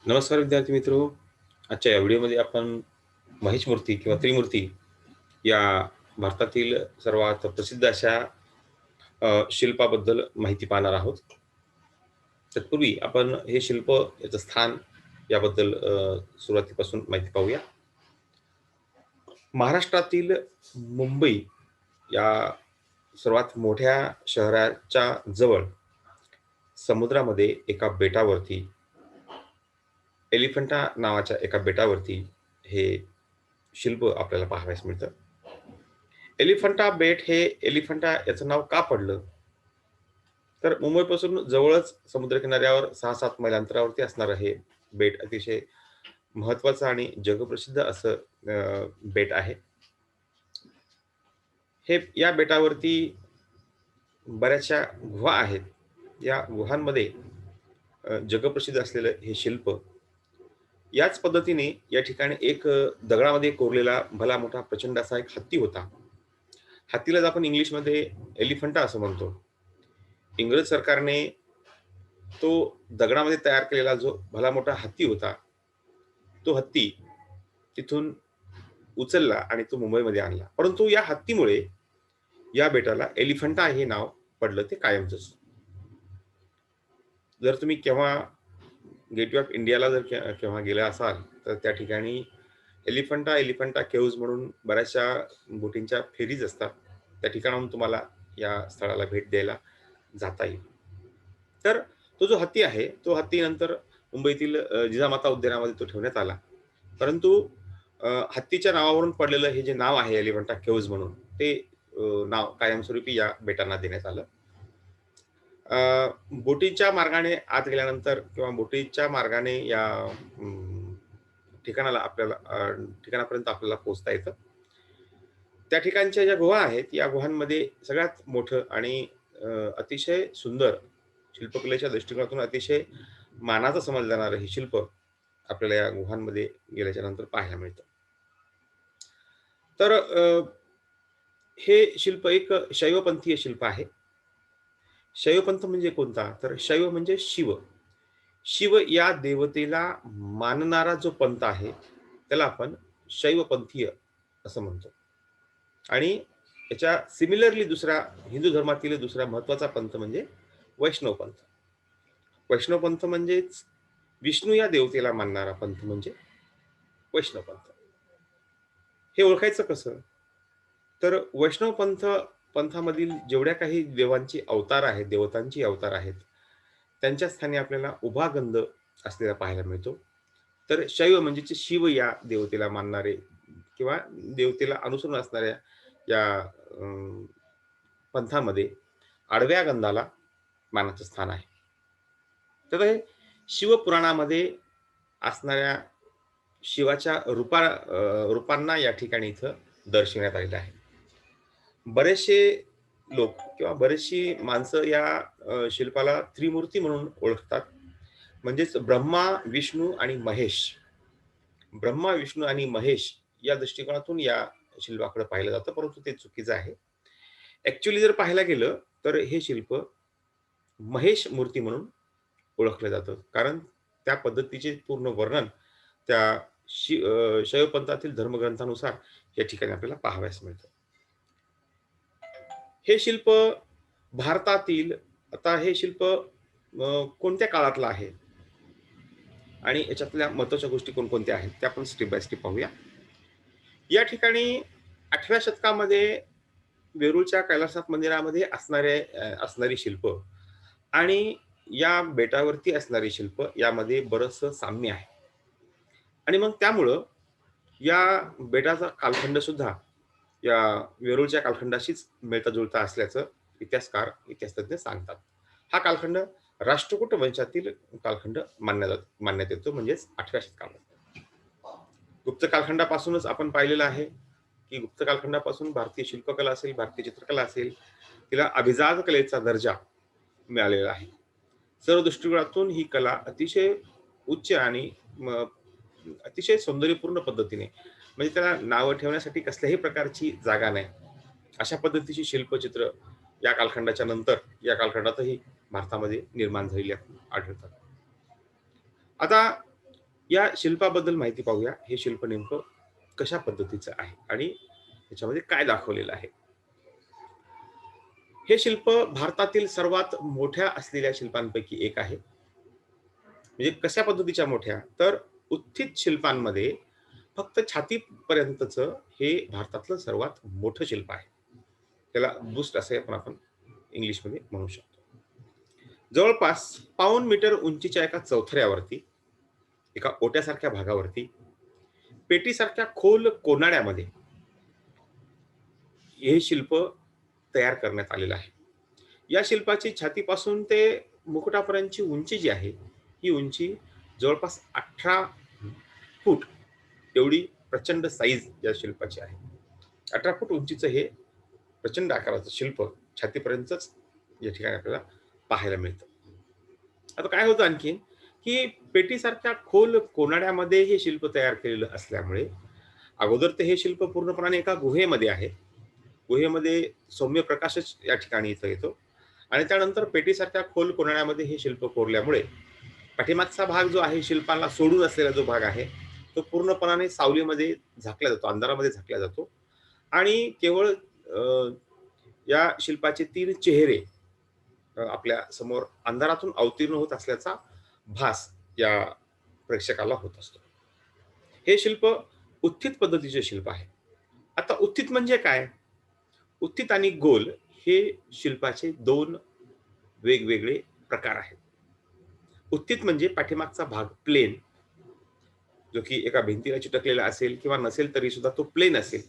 नमस्कार विद्यार्थी मित्रो. आजच्या या व्हिडिओमध्ये आपण महेश मूर्ती किंवा त्रिमूर्ती या भारतातील सर्वात प्रसिद्ध अशा शिल्पाबद्दल माहिती पाहणार आहोत. तत्पूर्वी आपण हे शिल्प, याचं स्थान याबद्दल सुरुवातीपासून माहिती पाहूया. महाराष्ट्रातील मुंबई या सर्वात मोठ्या शहराच्या जवळ समुद्रामध्ये एका बेटावरती, एलिफंटा नावाच्या एका बेटावरती हे शिल्प आपल्याला पाहावयास मिळतं. एलिफंटा बेट हे एलिफंटा याचं नाव का पडलं? तर मुंबईपासून जवळच समुद्रकिनाऱ्यावर 6-7 मैल अंतरावरती असणारं हे बेट अतिशय महत्त्वाचं आणि जगप्रसिद्ध असं बेट आहे. या बेटावरती बऱ्याचशा गुहा आहेत. या गुहांमध्ये जगप्रसिद्ध असलेलं हे शिल्प, याच पद्धतीने या ठिकाणी एक दगडामध्ये कोरलेला भला मोठा प्रचंड असा एक हत्ती होता. हत्तीलाच आपण इंग्लिशमध्ये एलिफंटा असं म्हणतो. इंग्रज सरकारने तो दगडामध्ये तयार केलेला जो भला मोठा हत्ती होता, तो हत्ती तिथून उचलला आणि तो मुंबईमध्ये आणला. परंतु या हत्तीमुळे या बेटाला एलिफंटा हे नाव पडलं, ते कायमचंच. जर तुम्ही केव्हा गेटवे ऑफ इंडियाला जर केव्हा गेला असाल, तर त्या ठिकाणी एलिफंटा केव्ज म्हणून बऱ्याचशा बोटींच्या फेरीज असतात. त्या ठिकाणाहून तुम्हाला या स्थळाला भेट द्यायला जाता येईल. तर तो जो हत्ती आहे, तो हत्ती नंतर मुंबईतील जिजामाता उद्यानामध्ये तो ठेवण्यात आला. परंतु हत्तीच्या नावावरून पडलेलं हे जे नाव आहे एलिफंटा केव्ज म्हणून, ते नाव कायमस्वरूपी या बेटांना देण्यात आलं. बोटीच्या मार्गाने आत गेल्यानंतर किंवा बोटीच्या मार्गाने या ठिकाणाला ठिकाणापर्यंत आपल्याला पोहोचता येतं. त्या ठिकाणच्या ज्या गुहा आहेत, या गुहांमध्ये सगळ्यात मोठं आणि अतिशय सुंदर, शिल्पकलेच्या दृष्टिकोनातून अतिशय मानाचं समजलं जाणारं हे शिल्प आपल्याला या गुहांमध्ये गेल्याच्या नंतर पाहायला मिळतं. तर हे शिल्प एक शैवपंथीय शिल्प आहे. शैवपंथ म्हणजे कोणता? तर शैव म्हणजे शिव. शिव या देवतेला मानणारा जो पंथ आहे, त्याला आपण शैवपंथीय असं म्हणतो. आणि याच्या सिमिलरली दुसरा हिंदू धर्मातील दुसरा महत्त्वाचा पंथ म्हणजे वैष्णव पंथ. वैष्णव पंथ म्हणजेच विष्णू या देवतेला मानणारा पंथ म्हणजे वैष्णव पंथ. हे ओळखायचं कसं? तर वैष्णव पंथामधील जेवढ्या काही देवांची अवतार आहेत, देवतांची अवतार आहेत, त्यांच्या स्थानी आपल्याला उभा गंध असलेला पाहायला मिळतो. तर शैव म्हणजे शिव या देवतेला मानणारे किंवा देवतेला अनुसरून असणाऱ्या या पंथामध्ये आडव्या गंधाला मानाचं स्थान आहे. तर हे शिवपुराणामध्ये असणाऱ्या शिवाच्या रूपांना या ठिकाणी इथं दर्शवण्यात आलेलं आहे. बरेचसे लोक किंवा बरेचशी माणसं या शिल्पाला त्रिमूर्ती म्हणून ओळखतात. म्हणजेच ब्रह्मा, विष्णू आणि महेश. ब्रह्मा, विष्णू आणि महेश या दृष्टिकोनातून या शिल्पाकडे पाहिलं जातं, परंतु ते चुकीचं आहे. ॲक्चुअली जर पाहायला गेलं, तर हे शिल्प महेश मूर्ती म्हणून ओळखलं जातं. कारण त्या पद्धतीचे पूर्ण वर्णन त्या शैवपंथातील धर्मग्रंथानुसार या ठिकाणी आपल्याला पाहावयास मिळतं. हे शिल्प भारतातील, आता हे शिल्प कोणत्या काळातलं आहे आणि याच्यातल्या महत्त्वाच्या गोष्टी कोणकोणत्या आहेत, त्या आपण स्टेप बाय स्टेप पाहूया. या ठिकाणी 8व्या शतकामध्ये वेरूळच्या कैलासनाथ मंदिरामध्ये असणारी शिल्प आणि या बेटावरती असणारी शिल्प यामध्ये बरचसं साम्य आहे. आणि मग त्यामुळं या बेटाचा कालखंड सुद्धा या वेरूळच्या कालखंडाशीच मिळता-जुळता असल्याचं इतिहासतज्ञ सांगतात. हा कालखंड राष्ट्रकूट वंशातील कालखंड मानण्यात येतो, म्हणजेच 8व्या शतकामध्ये. गुप्त कालखंडापासूनच आपण पाहिलेलं आहे, की गुप्त कालखंडापासून भारतीय शिल्पकला असेल, भारतीय चित्रकला असेल, तिला अभिजात कलेचा दर्जा मिळालेला आहे. सर्व दृष्टिकोनातून ही कला अतिशय उच्च आणि अतिशय सौंदर्यपूर्ण पद्धतीने, म्हणजे त्याला नावं ठेवण्यासाठी कसल्याही प्रकारची जागा नाही, अशा पद्धतीची शिल्पचित्र या कालखंडाच्या नंतर या कालखंडातही भारतामध्ये निर्माण झालेली आढळतात. आता या शिल्पाबद्दल माहिती पाहूया. हे शिल्प नेमकं कशा पद्धतीचं आहे आणि त्याच्यामध्ये काय दाखवलेलं आहे. हे शिल्प भारतातील सर्वात मोठ्या असलेल्या शिल्पांपैकी एक आहे. म्हणजे कशा पद्धतीच्या मोठ्या? तर उत्थित शिल्पांमध्ये फक्त छातीपर्यंतचं हे भारतातलं सर्वात मोठं शिल्प आहे. त्याला बुस्ट असं पण आपण इंग्लिशमध्ये म्हणू शकतो. जवळपास पाऊण मीटर उंचीच्या एका चौथऱ्यावरती, एका ओट्यासारख्या भागावरती, पेटीसारख्या खोल कोनाड्यामध्ये हे शिल्प तयार करण्यात आलेलं आहे. या शिल्पाची छातीपासून ते मुकुटापर्यंतची उंची जी आहे, ही उंची जवळपास 18 फूट एवढी प्रचंड साईज या शिल्पाची आहे. 18 फूट उंचीचं हे प्रचंड आकाराचं शिल्प छातीपर्यंतच या ठिकाणी आपल्याला पाहायला मिळतं. आता काय होतं आणखीन, की पेटीसारख्या खोल कोनाड्यामध्ये हे शिल्प तयार केलेलं असल्यामुळे अगोदर तर हे शिल्प पूर्णपणे एका गुहेमध्ये आहे. गुहेमध्ये सौम्य प्रकाशच या ठिकाणी इथं येतो आणि त्यानंतर पेटीसारख्या खोल कोनाड्यामध्ये हे शिल्प कोरल्यामुळे पाठीमागचा भाग जो आहे, शिल्पाला सोडून असलेला जो भाग आहे, तो पूर्णपणाने सावलीमध्ये झाकला जातो, अंधारामध्ये झाकला जातो आणि केवळ या शिल्पाचे 3 चेहरे आपल्या समोर अंधारातून अवतीर्ण होत असल्याचा भास या प्रेक्षकाला होत असतो. हे शिल्प उत्थित पद्धतीचे शिल्प आहे. आता उत्थित म्हणजे काय? उत्थित आणि गोल हे शिल्पाचे 2 वेगवेगळे प्रकार आहेत. उत्थित म्हणजे पाठीमागचा भाग प्लेन, जो की एका भिंतीला चिटकलेला असेल किंवा नसेल तरी सुद्धा तो प्लेन असेल.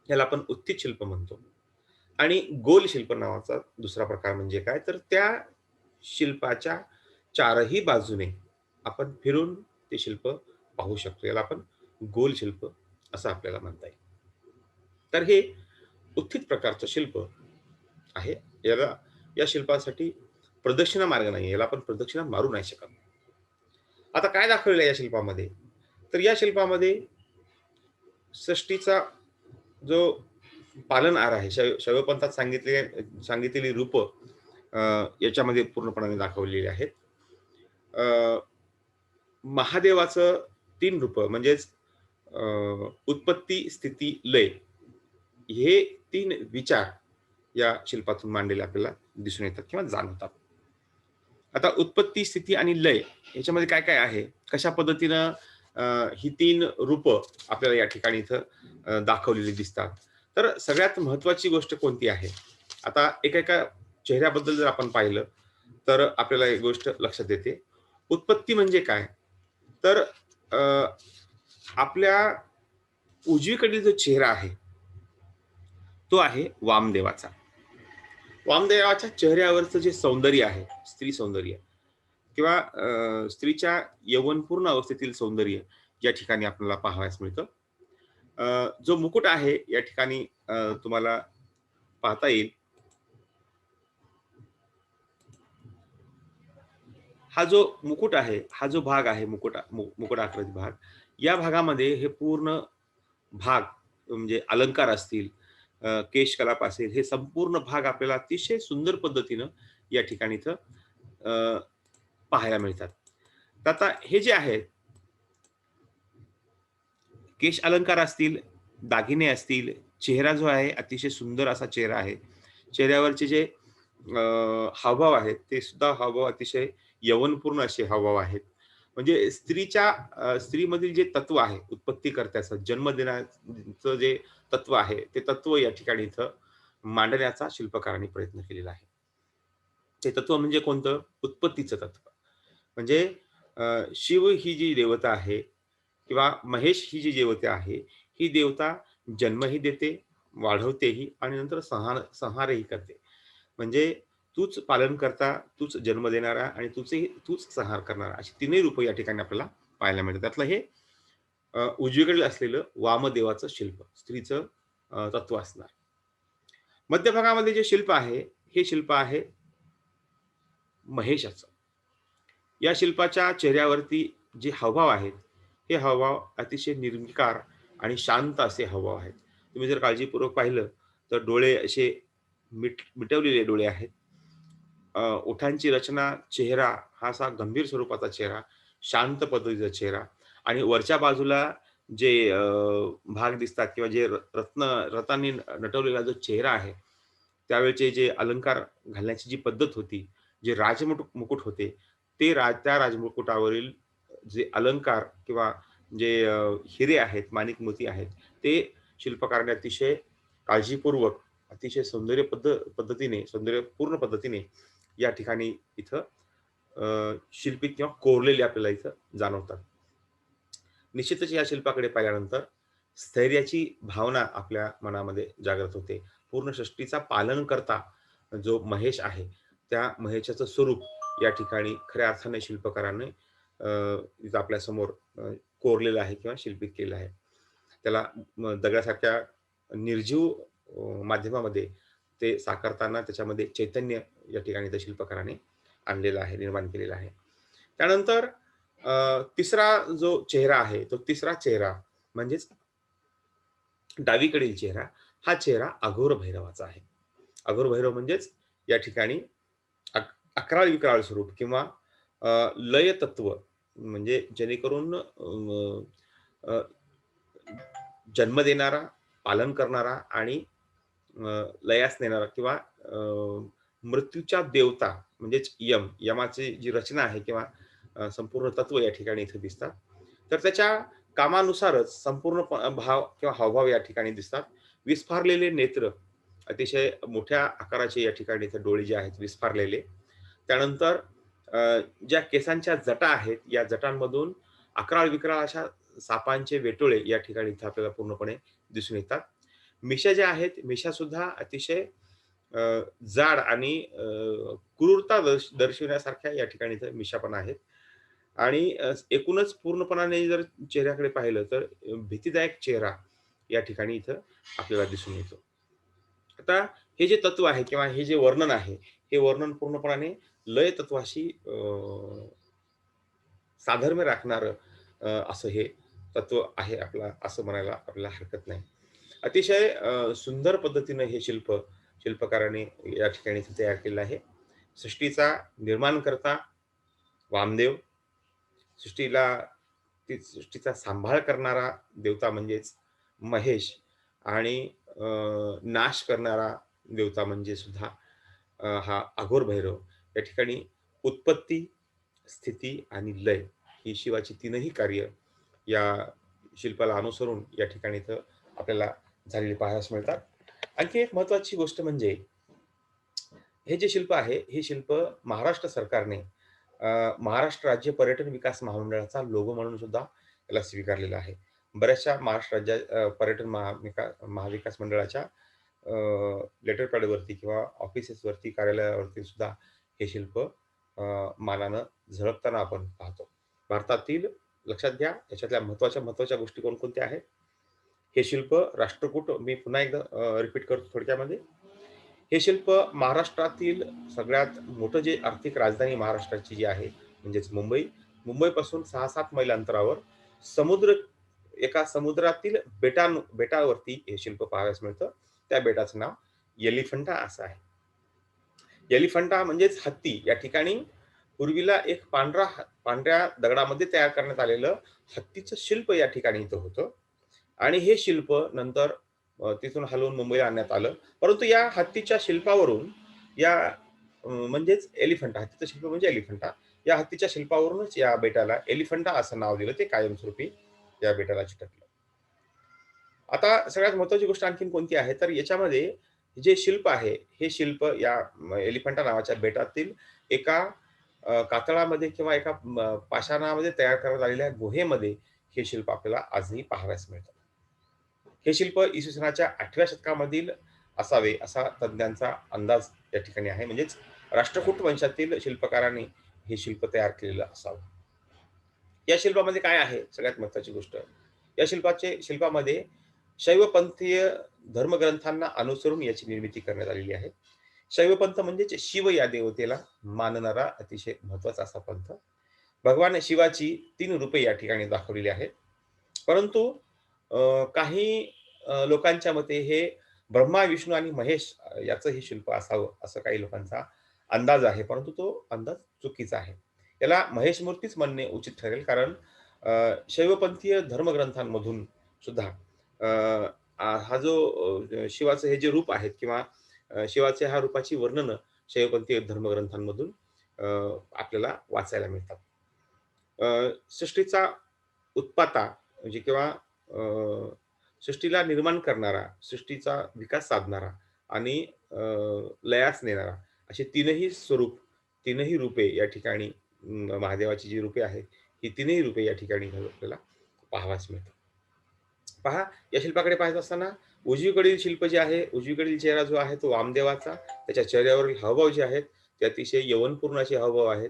याला आपण उत्थित शिल्प म्हणतो. आणि गोल शिल्प नावाचा दुसरा प्रकार म्हणजे काय? तर त्या शिल्पाच्या चारही बाजूने आपण फिरून ते शिल्प पाहू शकतो. याला आपण गोल शिल्प असं आपल्याला म्हणता येईल. तर हे उत्थित प्रकारचं शिल्प आहे. याला या शिल्पासाठी प्रदक्षिणा मार्ग नाही. याला आपण प्रदक्षिणा मारू नाही शकत. आता काय दाखवलेलं आहे या शिल्पामध्ये? तर या शिल्पामध्ये सृष्टीचा जो पालनहार आहे, शैवपंथात सांगितलेली रूपं याच्यामध्ये पूर्णपणे दाखवलेली आहेत. अ, महादेवाचं 3 रूपं म्हणजेच उत्पत्ती, स्थिती, लय हे 3 विचार या शिल्पातून मांडलेले आपल्याला दिसून येतात किंवा जाणवतात. आता उत्पत्ती, स्थिती आणि लय याच्यामध्ये काय-काय आहे? कशा पद्धतीनं ही 3 रूपं आपल्याला या ठिकाणी इथं दाखवलेली दिसतात. तर सगळ्यात महत्त्वाची गोष्ट कोणती आहे? आता एका चेहऱ्याबद्दल जर आपण पाहिलं, तर आपल्याला एक गोष्ट लक्षात येते. उत्पत्ती म्हणजे काय? तर अ, आपल्या उजवीकडील जो चेहरा आहे, तो आहे वामदेवाचा. वामदेवाच्या चेहऱ्यावरचं जे सौंदर्य आहे, स्त्री सौंदर्य किंवा स्त्रीच्या यौवनपूर्ण अवस्थेतील सौंदर्य या ठिकाणी आपल्याला पाहावयास मिळतं. जो मुकुट आहे या ठिकाणी तुम्हाला पाहता येईल. हा जो मुकुट आहे, हा जो भाग आहे मुकुटाकृती भाग, या भागामध्ये हे पूर्ण भाग म्हणजे अलंकार असतील, केशकलाप असेल, हे संपूर्ण भाग आपल्याला अतिशय सुंदर पद्धतीनं या ठिकाणी इथं अ, पाहायला मिळतात. तर आता हे जे आहेत, केश अलंकार असतील, दागिने असतील, चेहरा जो आहे अतिशय सुंदर असा चेहरा आहे. चेहऱ्यावरचे जे हावभाव आहेत, ते सुद्धा हावभाव अतिशय यवनपूर्ण असे हावभाव आहेत. म्हणजे स्त्रीमधील जे तत्व आहे, उत्पत्तीकर्त्याचं, जन्म देण्याचं जे तत्व आहे, ते तत्व या ठिकाणी इथं मांडण्याचा शिल्पकारांनी प्रयत्न केलेला आहे. ते तत्व म्हणजे कोणतं? उत्पत्तीचं तत्व. म्हणजे शिव ही जी देवता आहे किंवा महेश ही जी देवता आहे, ही देवता जन्मही देते, वाढवतेही आणि नंतर संहारही करते. म्हणजे तूच पालनकर्ता, तूच जन्म देणारा आणि तूच संहार करणारा अशी तिन्ही रूपं या ठिकाणी आपल्याला पाहायला मिळतात. त्यातलं हे उजवीकडे असलेलं वामदेवाचं शिल्प, स्त्रीचं तत्व असणार. मध्यभागामध्ये जे शिल्प आहे, हे शिल्प आहे महेशाचं. या शिल्पाच्या चेहऱ्यावरती जे हावभाव आहेत, हे हावभाव अतिशय निर्विकार आणि शांत असे हावभाव आहेत. तुम्ही जर काळजीपूर्वक पाहिलं, तर डोळे असे मिटवलेले डोळे आहेत. ओठांची रचना, चेहरा हा असा गंभीर स्वरूपाचा चेहरा शांत पद्धतीचा चेहरा आणि वरच्या बाजूला जे भाग दिसतात किंवा जे रत्नांनी नटवलेला जो चेहरा आहे, त्यावेळचे जे अलंकार घालण्याची जी पद्धत होती, जे मुकुट होते, ते त्या राजमुकुटावरील जे अलंकार किंवा जे हिरे आहेत, माणिक मोती आहेत, ते शिल्पकाराने अतिशय काळजीपूर्वक, अतिशय पद्धतीने, सौंदर्यपूर्ण पद्धतीने या ठिकाणी इथं शिल्पित किंवा कोरलेले आपल्याला इथं जाणवतात. निश्चितच या शिल्पाकडे पाहिल्यानंतर स्थैर्याची भावना आपल्या मनामध्ये जागृत होते. पूर्ण सृष्टीचा पालनकर्ता जो महेश आहे, त्या महेशाचं स्वरूप या ठिकाणी खऱ्या अर्थाने शिल्पकाराने इथं आपल्यासमोर कोरलेलं आहे किंवा शिल्पित केलं आहे. त्याला दगडासारख्या निर्जीव माध्यमामध्ये ते साकारताना त्याच्यामध्ये चैतन्य या ठिकाणी त्या शिल्पकाराने आणलेलं आहे, निर्माण केलेलं आहे. त्यानंतर तिसरा जो चेहरा आहे, तो तिसरा चेहरा म्हणजेच डावीकडील चेहरा, हा चेहरा अघोर भैरवाचा आहे. अघोर भैरव म्हणजेच या ठिकाणी अकराळ-विकराळ स्वरूप किंवा लय तत्व म्हणजे जेणेकरून अ, जन्म देणारा, पालन करणारा आणि लयास नेणारा किंवा मृत्यूच्या देवता म्हणजेच यमाची जी रचना आहे किंवा संपूर्ण तत्व या ठिकाणी इथे दिसतात. तर त्याच्या कामानुसारच संपूर्ण भाव किंवा हावभाव या ठिकाणी दिसतात. विस्फारलेले नेत्र, अतिशय मोठ्या आकाराचे या ठिकाणी इथे डोळे जे आहेत विस्फारलेले. त्यानंतर अ, ज्या केसांच्या जटा आहेत, या जटांमधून अकराळ-विकराळ अशा सापांचे वेटोळे या ठिकाणी इथे आपल्याला पूर्णपणे दिसून येतात. मिश्या ज्या आहेत, मिश्यासुद्धा अतिशय अ, जाड आणि क्रूरता दर्शविण्यासारख्या या ठिकाणी इथे मिश्या पण आहेत. आणि एकूणच पूर्णपणाने जर चेहऱ्याकडे पाहिलं तर भीतीदायक चेहरा या ठिकाणी इथं आपल्याला दिसून येतो. आता हे जे तत्व आहे किंवा हे जे वर्णन आहे, हे वर्णन पूर्णपणाने लय तत्वाशी साधर्म्य राखणारं असं हे तत्व आहे आपला असं म्हणायला आपल्याला हरकत नाही. अतिशय सुंदर पद्धतीनं हे शिल्पकाराने या ठिकाणी इथे तयार केलेलं आहे. सृष्टीचा निर्माणकर्ता वामदेव, सृष्टीला सृष्टीचा सांभाळ करणारा देवता म्हणजेच महेश आणि नाश करणारा देवता म्हणजे सुद्धा हा अघोर भैरव. या ठिकाणी उत्पत्ती, स्थिती आणि लय ही शिवाची तीनही कार्य या शिल्पाला अनुसरून या ठिकाणी इथं आपल्याला झालेली पाहायला मिळतात. आणखी एक महत्त्वाची गोष्ट म्हणजे हे जे शिल्प आहे, हे शिल्प महाराष्ट्र सरकारने महाराष्ट्र राज्य पर्यटन विकास महामंडळाचा लोगो म्हणून सुद्धा त्याला स्वीकारलेला आहे. बऱ्याचशा महाराष्ट्र पर्यटन महाविकास मंडळाच्या लेटर पॅडवरती किंवा ऑफिसेसवरती, कार्यालयावरती सुद्धा हे शिल्प मानानं झळकताना आपण पाहतो. भारतातील लक्षात घ्या, याच्यातल्या महत्त्वाच्या गोष्टी कोणकोणत्या आहेत? हे शिल्प राष्ट्रकूट मी पुन्हा एकदा रिपीट करतो थोडक्यामध्ये. हे शिल्प महाराष्ट्रातील सगळ्यात मोठं जे आर्थिक राजधानी महाराष्ट्राची जी आहे, म्हणजेच मुंबई. मुंबईपासून 6-7 मैल अंतरावर समुद्र एका समुद्रातील बेटावरती हे शिल्प पाहावयास मिळतं. त्या बेटाचं नाव एलिफंटा असं आहे. एलिफंटा म्हणजेच हत्ती. या ठिकाणी पूर्वीला एक पांढऱ्या दगडामध्ये तयार करण्यात आलेलं हत्तीचं शिल्प या ठिकाणी इथं होतं. आणि हे शिल्प नंतर तिथून हलवून मुंबईला आणण्यात आलं. परंतु या हत्तीच्या शिल्पावरून म्हणजेच एलिफंटा, हत्तीचं शिल्प म्हणजे एलिफंटा. या हत्तीच्या शिल्पावरूनच या बेटाला एलिफंटा असं नाव दिलं. ते कायमस्वरूपी या बेटाला चिकटलं. आता सगळ्यात महत्त्वाची गोष्ट आणखीन कोणती आहे, तर याच्यामध्ये जे शिल्प आहे, हे शिल्प या एलिफंटा नावाच्या बेटातील एका कातळामध्ये किंवा एका पाषाणामध्ये तयार करण्यात आलेल्या गुहेमध्ये हे शिल्प आपल्याला आजही पाहावयास मिळतं. हे शिल्प इसवी सनाच्या 8व्या शतकामधील असावे, असा तज्ञांचा अंदाज या ठिकाणी आहे. म्हणजेच राष्ट्रकूट वंशातील शिल्पकारांनी हे शिल्प तयार केलेलं असावं. या शिल्पामध्ये काय आहे सगळ्यात महत्त्वाची गोष्ट, या शिल्पामध्ये शैवपंथीय धर्मग्रंथांना अनुसरून याची निर्मिती करण्यात आलेली आहे. शैवपंथ म्हणजेच शिव या देवतेला मानणारा अतिशय महत्त्वाचा असा पंथ. भगवान शिवाची 3 रूपे या ठिकाणी दाखवलेली आहेत. परंतु काही लोकांच्या मते हे ब्रह्मा, विष्णू आणि महेश याचं हे शिल्प असावं, असं काही लोकांचा अंदाज आहे. परंतु तो अंदाज चुकीचा आहे. याला महेश मूर्तीच म्हणणे उचित ठरेल. कारण शैवपंथीय धर्मग्रंथांमधून सुद्धा अ, हा जो शिवाचं हे जे रूप आहेत किंवा शिवाच्या ह्या रूपाची वर्णनं शैवपंथीय धर्मग्रंथांमधून अ, आपल्याला वाचायला मिळतात. सृष्टीचा उत्पाता म्हणजे किंवा सृष्टीला निर्माण करणारा, सृष्टीचा विकास साधणारा आणि लयास नेणारा अशी तीनही स्वरूप, तीनही रूपे या ठिकाणी महादेवाची जी रूपे आहेत, ही तीनही रूपे या ठिकाणी आपल्याला पाहावयास मिळतात. पहा, या शिल्पाकडे पाहत असताना उजवीकडील शिल्प जे आहे, उजवीकडील चेहरा जो आहे तो वामदेवाचा. त्याच्या चेहऱ्यावरील हावभाव जे आहेत, ते अतिशय यवनपूर्ण असे हावभाव आहेत.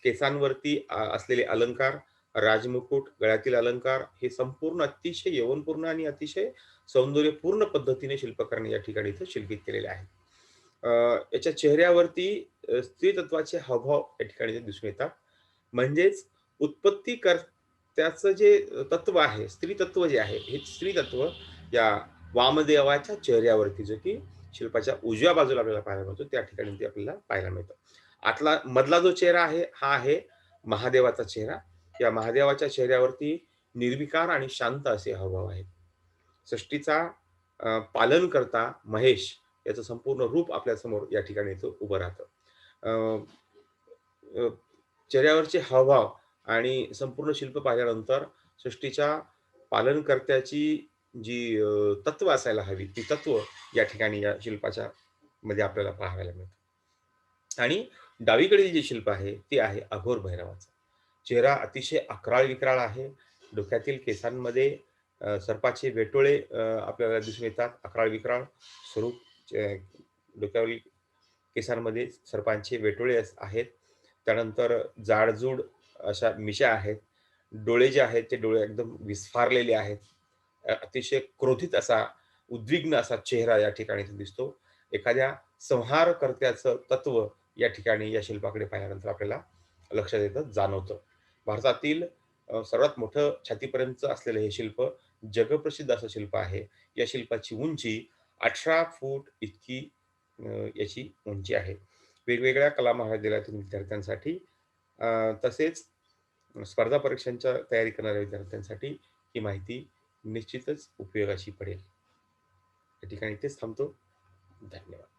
केसांवरती असलेले अलंकार, राजमुकुट, गळ्यातील अलंकार हे संपूर्ण अतिशय यवनपूर्ण आणि अतिशय सौंदर्यपूर्ण पद्धतीने शिल्पकाराने या ठिकाणी इथं शिल्पित केलेले आहेत. अ, याच्या चेहऱ्यावरती स्त्रीतत्वाचे हावभाव या ठिकाणी इथे दिसून येतात. म्हणजेच उत्पत्तीकर्त्याचं जे तत्व आहे, स्त्रीतत्व जे आहे, हे स्त्रीतत्व या वामदेवाच्या चेहऱ्यावरती जो की शिल्पाच्या उजव्या बाजूला आपल्याला पाहायला मिळतो, त्या ठिकाणी ते आपल्याला पाहायला मिळतं. मधला जो चेहरा आहे, हा आहे महादेवाचा चेहरा. या महादेवाच्या चेहऱ्यावरती निर्विकार आणि शांत असे हावभाव आहेत. सृष्टीचा पालनकर्ता महेश याचं संपूर्ण रूप आपल्यासमोर या ठिकाणी इथं उभं राहतं. अ, अ, चेहऱ्यावरचे हावभाव आणि संपूर्ण शिल्प पाहिल्यानंतर सृष्टीच्या पालनकर्त्याची जी तत्व असायला हवी, ती तत्व या ठिकाणी या शिल्पाच्या मध्ये आपल्याला पाहायला मिळतं. आणि डावीकडील जे शिल्प आहे, ते आहे अघोर भैरवाचं. चेहरा अतिशय अकराळ-विक्राळ आहे. डोक्यातील केसांमध्ये सर्पाचे वेटोळे आपल्याला दिसून येतात. अकराळ-विक्राळ स्वरूप डोक्यावरील केसांमध्ये सर्पांचे वेटोळे आहेत. त्यानंतर जाडजूड अशा मिशा आहेत. डोळे जे आहेत, ते डोळे एकदम विस्फारलेले आहेत. अतिशय क्रोधित असा, उद्विग्न असा चेहरा या ठिकाणी इथे दिसतो. एखाद्या संहारकर्त्याचं तत्व या ठिकाणी या शिल्पाकडे पाहिल्यानंतर आपल्याला लक्षात येतं, जाणवतं. भारतातील सर्वात मोठं छातीपर्यंतचं असलेलं हे शिल्प जगप्रसिद्ध असं शिल्प आहे. या शिल्पाची उंची 18 फूट इतकी याची उंची आहे. वेगवेगळ्या कला महाविद्यालयातील विद्यार्थ्यांसाठी तसेच स्पर्धा परीक्षांच्या तयारी करणाऱ्या विद्यार्थ्यांसाठी ही माहिती निश्चितच उपयोगाची पडेल. या ठिकाणी इथेच थांबतो. धन्यवाद.